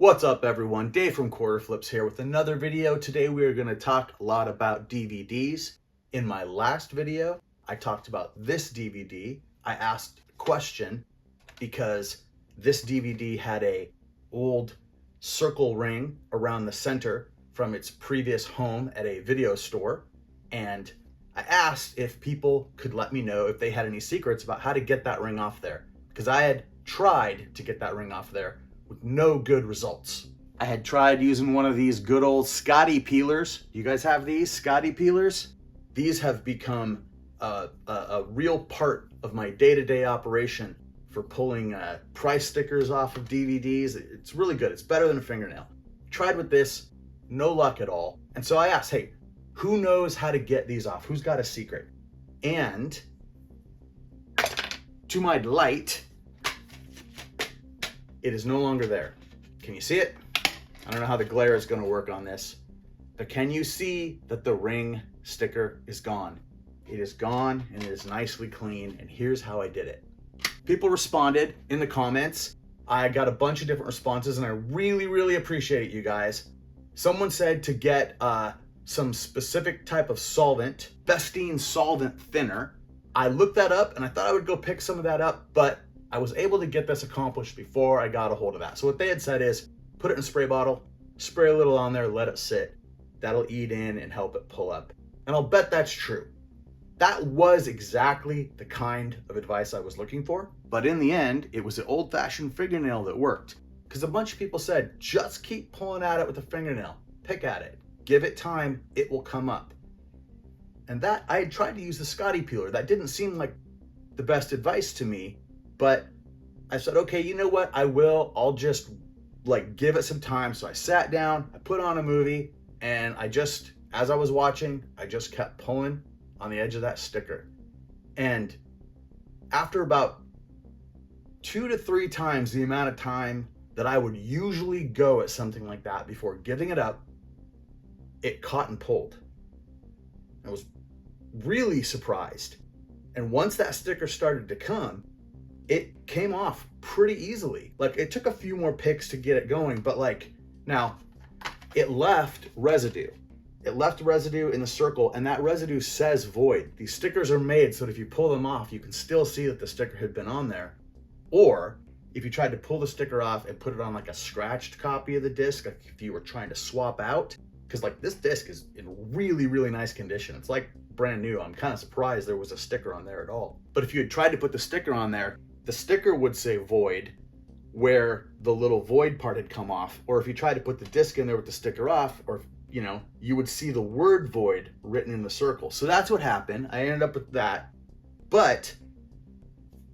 What's up everyone, Dave from Quarter Flips here with another video. Today we are going to talk a lot about DVDs. In my last video, I talked about this DVD. I asked a question because this DVD had a old circle ring around the center from its previous home at a video store. And I asked if people could let me know if they had any secrets about how to get that ring off there. Because I had tried to get that ring off there with no good results. I had tried using one of these good old Scotty peelers. You guys have these Scotty peelers? These have become a real part of my day-to-day operation for pulling price stickers off of DVDs. It's really good. It's better than a fingernail. Tried with this, no luck at all. And so I asked, hey, who knows how to get these off? Who's got a secret? And to my delight, it is no longer there. Can you see it? I don't know how the glare is going to work on this, but can you see that the ring sticker is gone? It is gone and it is nicely clean, and here's how I did it. People responded in the comments. I got a bunch of different responses and I really appreciate you guys. Someone said to get some specific type of solvent, Bestine solvent thinner. I looked that up and I thought I would go pick some of that up, but I was able to get this accomplished before I got a hold of that. So what they had said is, put it in a spray bottle, spray a little on there, let it sit. That'll eat in and help it pull up. And I'll bet that's true. That was exactly the kind of advice I was looking for. But in the end, it was the old-fashioned fingernail that worked. Because a bunch of people said, just keep pulling at it with a fingernail. Pick at it. Give it time, it will come up. And that, I had tried to use the Scotty peeler. That didn't seem like the best advice to me. But I said, okay, you know what? I'll just give it some time. So I sat down, I put on a movie, and as I was watching, I just kept pulling on the edge of that sticker. And after about 2 to 3 times the amount of time that I would usually go at something like that before giving it up, it caught and pulled. I was really surprised. And once that sticker started to come, it came off pretty easily. It took a few more picks to get it going, but now it left residue. It left residue in the circle, and that residue says void. These stickers are made so that if you pull them off, you can still see that the sticker had been on there. Or if you tried to pull the sticker off and put it on a scratched copy of the disc, if you were trying to swap out, because this disc is in really nice condition. It's brand new. I'm kind of surprised there was a sticker on there at all. But if you had tried to put the sticker on there, the sticker would say void where the little void part had come off. Or if you tried to put the disc in there with the sticker off, or you would see the word void written in the circle. So that's what happened. I ended up with that. But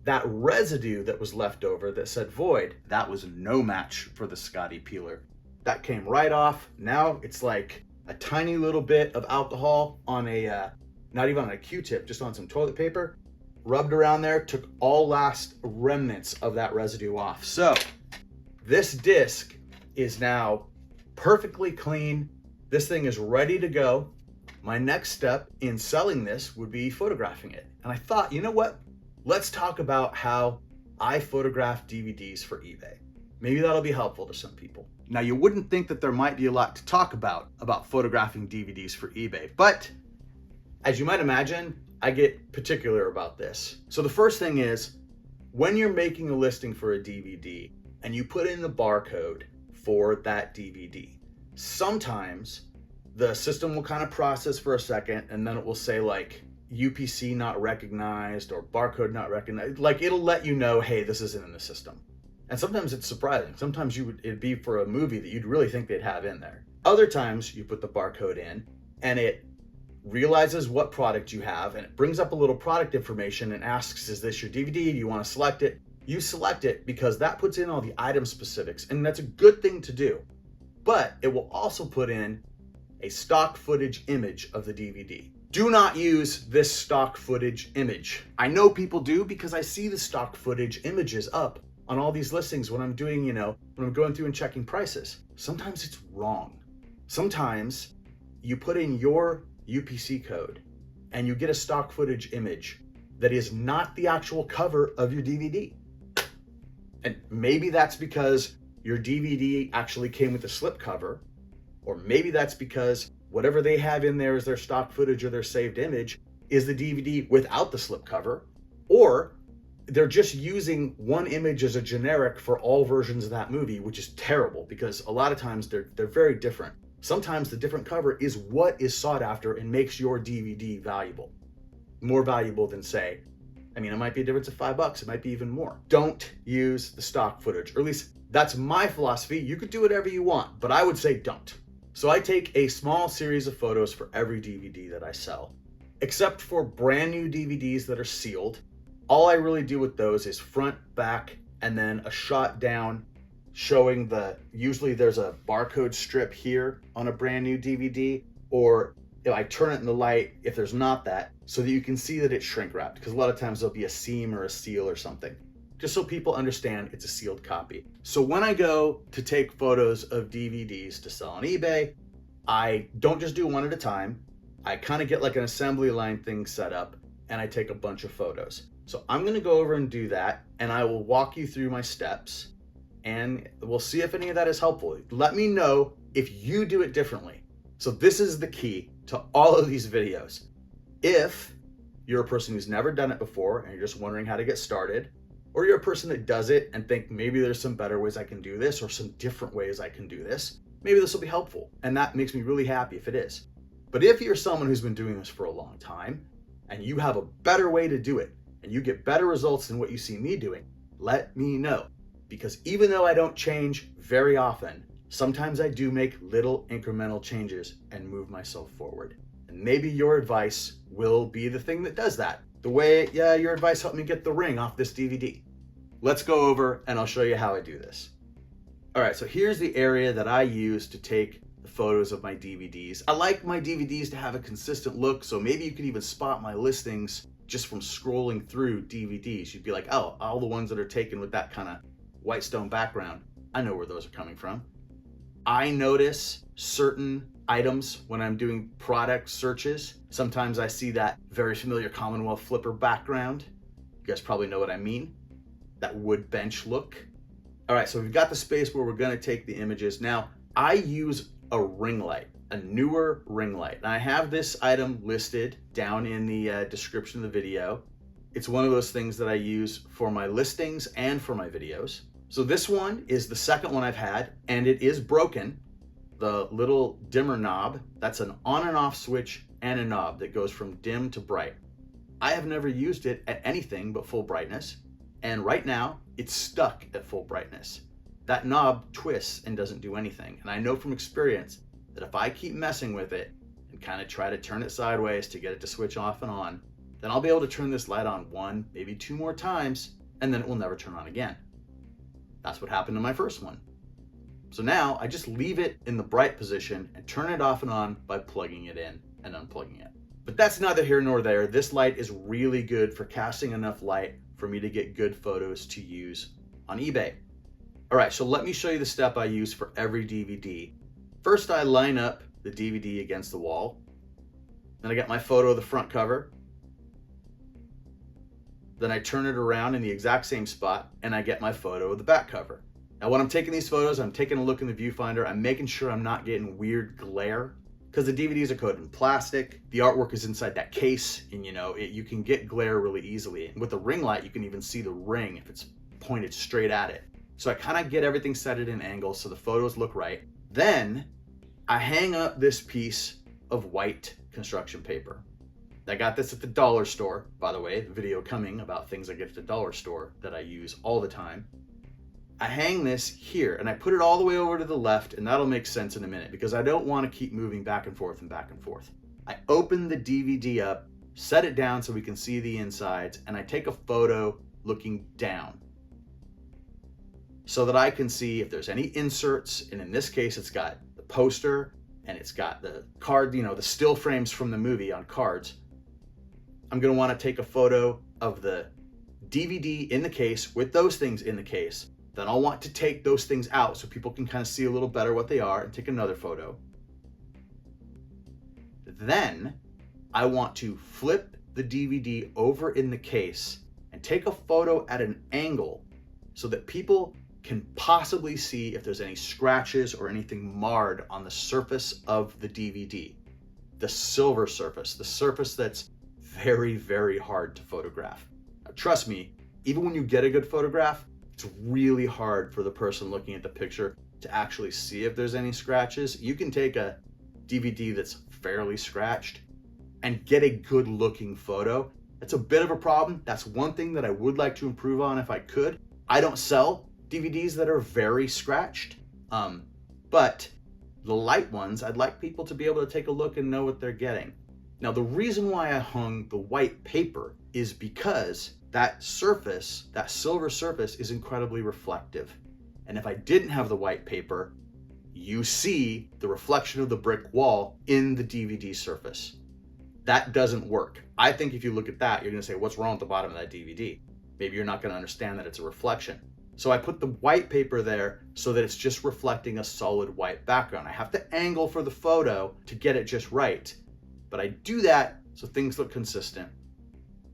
that residue that was left over that said void, that was no match for the Scotty peeler. That came right off. Now it's like a tiny little bit of alcohol on not even on a Q-tip, just on some toilet paper. Rubbed around there, took all last remnants of that residue off. So this disc is now perfectly clean. This thing is ready to go. My next step in selling this would be photographing it. And I thought, you know what? Let's talk about how I photograph DVDs for eBay. Maybe that'll be helpful to some people. Now, you wouldn't think that there might be a lot to talk about photographing DVDs for eBay, but as you might imagine, I get particular about this. So the first thing is, when you're making a listing for a DVD and you put in the barcode for that DVD, sometimes the system will kind of process for a second and then it will say UPC not recognized or barcode not recognized. It'll let you know, hey, this isn't in the system. And sometimes it's surprising. Sometimes it'd be for a movie that you'd really think they'd have in there. Other times you put the barcode in and it realizes what product you have, and it brings up a little product information and asks, is this your DVD? Do you want to select it? You select it because that puts in all the item specifics, and that's a good thing to do. But it will also put in a stock footage image of the DVD. Do not use this stock footage image. I know people do because I see the stock footage images up on all these listings when I'm doing, when I'm going through and checking prices. Sometimes it's wrong. Sometimes you put in your UPC code and you get a stock footage image that is not the actual cover of your DVD. And maybe that's because your DVD actually came with a slipcover, or maybe that's because whatever they have in there as their stock footage or their saved image is the DVD without the slipcover, or they're just using one image as a generic for all versions of that movie, which is terrible because a lot of times they're very different. Sometimes the different cover is what is sought after and makes your DVD valuable. More valuable than, say, I mean, it might be a difference of $5, it might be even more. Don't use the stock footage, or at least that's my philosophy. You could do whatever you want, but I would say don't. So I take a small series of photos for every DVD that I sell, except for brand new DVDs that are sealed. All I really do with those is front, back, and then a shot down showing usually there's a barcode strip here on a brand new DVD, or if I turn it in the light if there's not that, so that you can see that it's shrink wrapped, because a lot of times there'll be a seam or a seal or something, just so people understand it's a sealed copy. So when I go to take photos of DVDs to sell on eBay, I don't just do one at a time. I kind of get like an assembly line thing set up and I take a bunch of photos. So I'm gonna go over and do that, and I will walk you through my steps, and we'll see if any of that is helpful. Let me know if you do it differently. So this is the key to all of these videos. If you're a person who's never done it before and you're just wondering how to get started, or you're a person that does it and think maybe there's some better ways I can do this or some different ways I can do this, maybe this will be helpful. And that makes me really happy if it is. But if you're someone who's been doing this for a long time and you have a better way to do it and you get better results than what you see me doing, let me know. Because even though I don't change very often, sometimes I do make little incremental changes and move myself forward. And maybe your advice will be the thing that does that. The way, your advice helped me get the ring off this DVD. Let's go over and I'll show you how I do this. All right, so here's the area that I use to take the photos of my DVDs. I like my DVDs to have a consistent look, so maybe you can even spot my listings just from scrolling through DVDs. You'd be like, oh, all the ones that are taken with that kind of white stone background, I know where those are coming from. I notice certain items when I'm doing product searches. Sometimes I see that very familiar Commonwealth Flipper background. You guys probably know what I mean. That wood bench look. All right, so we've got the space where we're gonna take the images. Now, I use a ring light, a Neewer ring light. And I have this item listed down in the description of the video. It's one of those things that I use for my listings and for my videos. So this one is the second one I've had, and it is broken. The little dimmer knob, that's an on and off switch and a knob that goes from dim to bright. I have never used it at anything but full brightness, and right now it's stuck at full brightness. That knob twists and doesn't do anything, and I know from experience that if I keep messing with it and kind of try to turn it sideways to get it to switch off and on, then I'll be able to turn this light on one, maybe two more times, and then it will never turn on again. That's what happened to my first one. So now I just leave it in the bright position and turn it off and on by plugging it in and unplugging it. But that's neither here nor there. This light is really good for casting enough light for me to get good photos to use on eBay. All right, so let me show you the step I use for every DVD. First, I line up the DVD against the wall. Then I get my photo of the front cover. Then I turn it around in the exact same spot and I get my photo of the back cover. Now when I'm taking these photos, I'm taking a look in the viewfinder. I'm making sure I'm not getting weird glare because the DVDs are coated in plastic. The artwork is inside that case, and you can get glare really easily. And with the ring light, you can even see the ring if it's pointed straight at it. So I kind of get everything set at an angle so the photos look right. Then I hang up this piece of white construction paper. I got this at the dollar store, by the way, the video coming about things I get at the dollar store that I use all the time. I hang this here and I put it all the way over to the left, and that'll make sense in a minute because I don't want to keep moving back and forth and back and forth. I open the DVD up, set it down so we can see the insides, and I take a photo looking down so that I can see if there's any inserts. And in this case, it's got the poster and it's got the card, the still frames from the movie on cards. I'm going to want to take a photo of the DVD in the case with those things in the case. Then I'll want to take those things out so people can kind of see a little better what they are and take another photo. Then I want to flip the DVD over in the case and take a photo at an angle so that people can possibly see if there's any scratches or anything marred on the surface of the DVD. The silver surface, the surface that's very, very hard to photograph. Now, trust me, even when you get a good photograph, it's really hard for the person looking at the picture to actually see if there's any scratches. You can take a DVD that's fairly scratched and get a good looking photo. That's a bit of a problem. That's one thing that I would like to improve on if I could. I don't sell DVDs that are very scratched, but the light ones, I'd like people to be able to take a look and know what they're getting. Now, the reason why I hung the white paper is because that surface, that silver surface, is incredibly reflective. And if I didn't have the white paper, you see the reflection of the brick wall in the DVD surface. That doesn't work. I think if you look at that, you're gonna say, what's wrong with the bottom of that DVD? Maybe you're not gonna understand that it's a reflection. So I put the white paper there so that it's just reflecting a solid white background. I have to angle for the photo to get it just right, but I do that so things look consistent.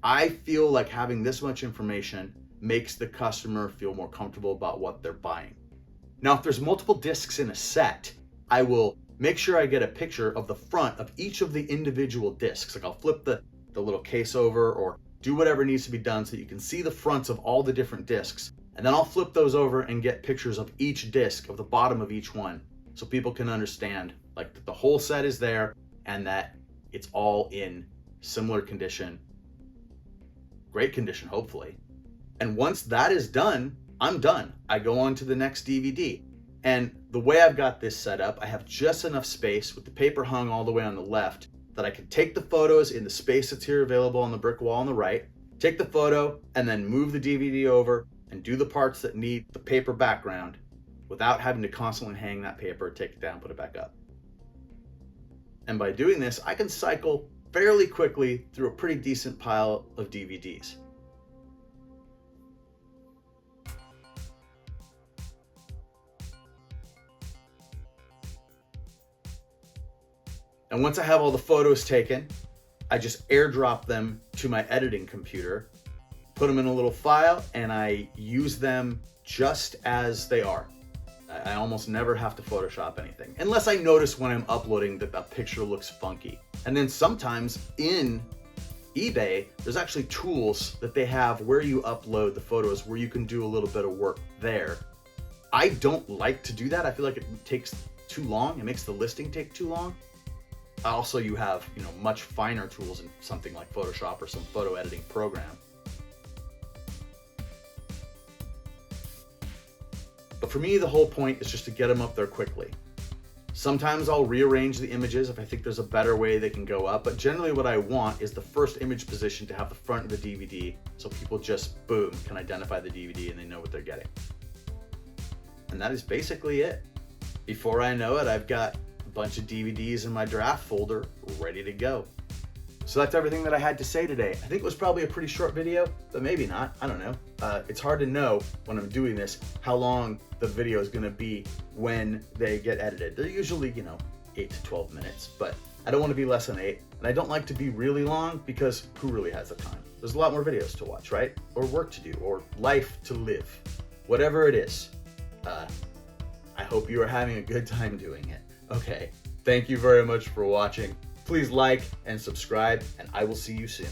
I feel like having this much information makes the customer feel more comfortable about what they're buying. Now, if there's multiple discs in a set, I will make sure I get a picture of the front of each of the individual discs. Like I'll flip the little case over or do whatever needs to be done so you can see the fronts of all the different discs. And then I'll flip those over and get pictures of each disc, of the bottom of each one, so people can understand like that the whole set is there and that it's all in similar condition, great condition, hopefully. And once that is done, I'm done. I go on to the next DVD. And the way I've got this set up, I have just enough space with the paper hung all the way on the left that I can take the photos in the space that's here available on the brick wall on the right, take the photo and then move the DVD over and do the parts that need the paper background without having to constantly hang that paper, take it down, put it back up. And by doing this, I can cycle fairly quickly through a pretty decent pile of DVDs. And once I have all the photos taken, I just airdrop them to my editing computer, put them in a little file, and I use them just as they are. I almost never have to Photoshop anything, unless I notice when I'm uploading that a picture looks funky. And then sometimes in eBay, there's actually tools that they have where you upload the photos where you can do a little bit of work there. I don't like to do that. I feel like it takes too long. It makes the listing take too long. Also, you have, much finer tools in something like Photoshop or some photo editing program. But for me, the whole point is just to get them up there quickly. Sometimes I'll rearrange the images if I think there's a better way they can go up, but generally what I want is the first image position to have the front of the DVD, so people just, boom, can identify the DVD and they know what they're getting. And that is basically it. Before I know it, I've got a bunch of DVDs in my draft folder ready to go. So that's everything that I had to say today. I think it was probably a pretty short video, but maybe not, I don't know. It's hard to know when I'm doing this how long the video is gonna be when they get edited. They're usually, 8 to 12 minutes, but I don't wanna be less than 8. And I don't like to be really long because who really has the time? There's a lot more videos to watch, right? Or work to do, or life to live. Whatever it is, I hope you are having a good time doing it. Okay, thank you very much for watching. Please like and subscribe, and I will see you soon.